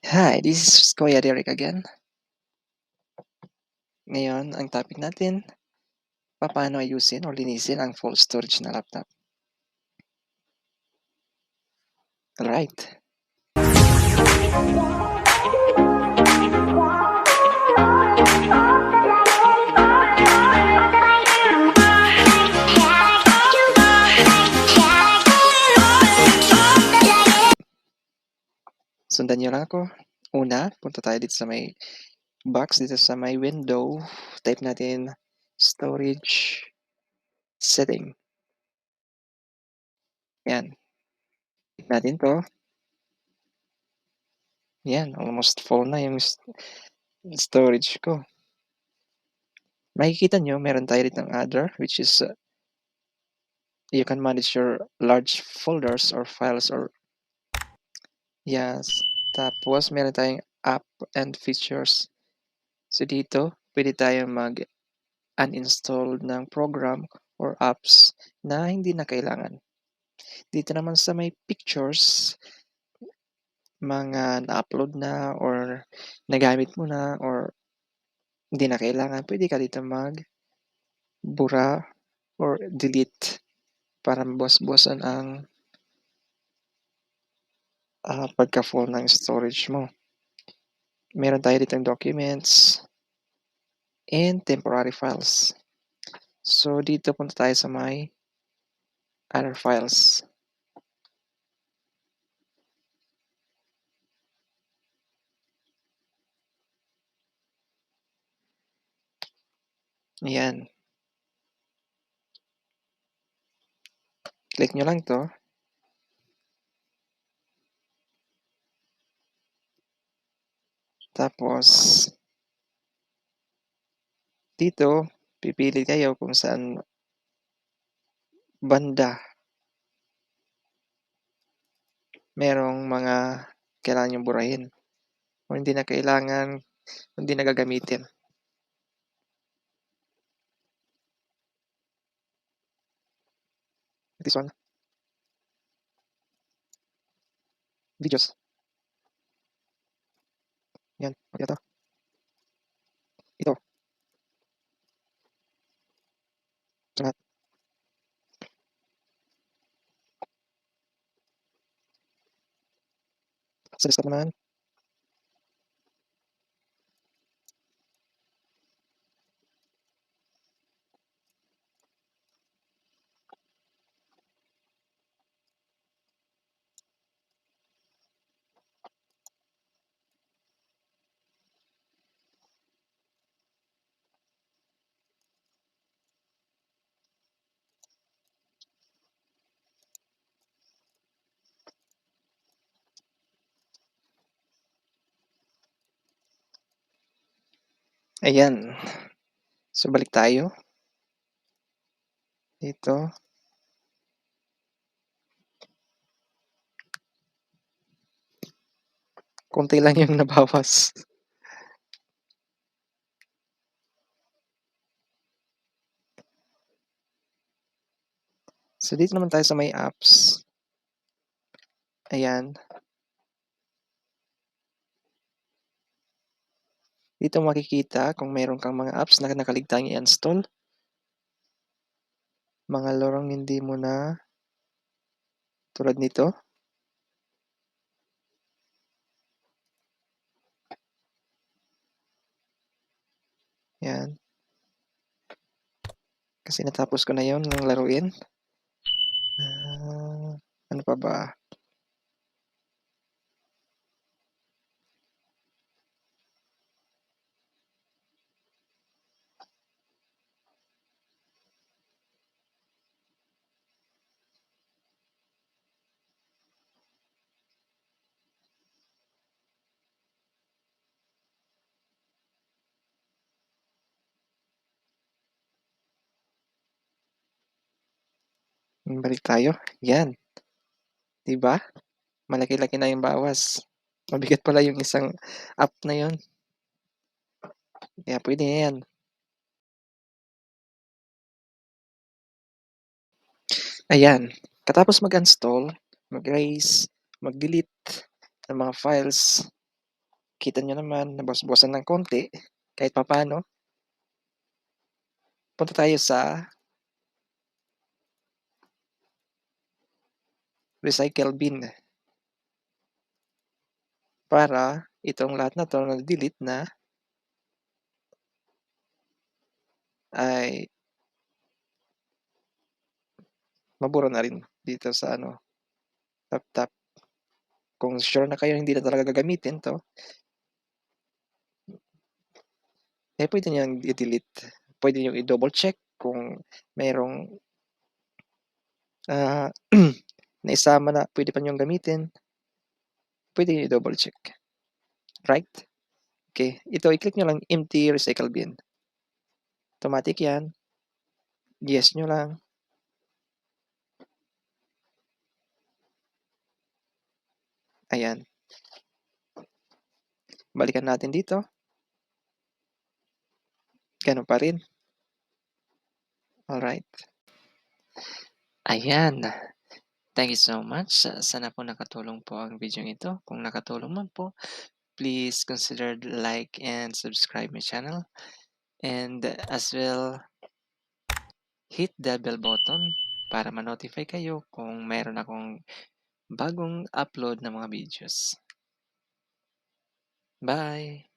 Hi, this is Kuya Derek again. Ngayon, ang topic natin, paano ayusin o linisin ang full storage na laptop. Alright. Sundan niyo lang ako. Una, punta tayo dito sa may box, dito sa may window. Type natin storage setting. Yan. Type natin to. Yan, almost full na yung storage ko. Makikita nyo, meron tayo dito ng other, which is you can manage your large folders or files or yes. Tapos, meron tayong app and features. So, dito, pwede tayong mag-uninstall ng program or apps na hindi na kailangan. Dito naman sa may pictures, mga na-upload na or nagamit mo na or hindi na kailangan, pwede ka dito mag-bura or delete para mabawas-bawasan ang pagka-full ng storage mo. Meron tayo ditong documents and temporary files. So, dito punta tayo sa may other files. Ayan. Click nyo lang to. Tapos, dito, pipili kayo kung saan banda merong mga kailangan yung burahin o hindi na kailangan, hindi na gagamitin. This one. Videos. Yan. Okay na to. Ito. Sa lahat. Sa desktop naman. Ayan. So, balik tayo. Dito. Konti lang yung nabawas. So, dito naman tayo sa may apps. Ayan. Dito makikita kung meron kang mga apps na nakaligtang i-install. Mga larong hindi mo na tulad nito. Yan. Kasi natapos ko na yon ng laruin. Ano pa ba? Balik tayo. Yan. Diba? Malaki-laki na yung bawas. Mabigat pala yung isang app na yon. Kaya pwede na yan. Ayan. Katapos mag-install, mag-erase, mag-delete ng mga files, kita niyo naman nabawas-bawasan ng konti kahit papaano. Punta tayo sa recycle bin para itong lahat na 'to na delete na ay mabura na rin dito sa ano, laptop. Kung sure na kayo hindi na talaga gagamitin 'to, eh, puwede niyong i-delete. Puwede niyong i-double check kung merong, ah, naisama na puwede pa niyong gamitin, puwede niyo i-double check, right? Okey, ito i-click niyo lang empty recycle bin. Automatic 'yan, yes niyo lang, ayan. Balikan natin dito, gano'n pa rin, alright. Ayan, thank you so much. Sana po nakatulong po ang videong ito. Kung nakatulong man po, please consider like and subscribe my channel. And as well, hit the bell button para ma-notify kayo kung meron akong bagong upload na mga videos. Bye!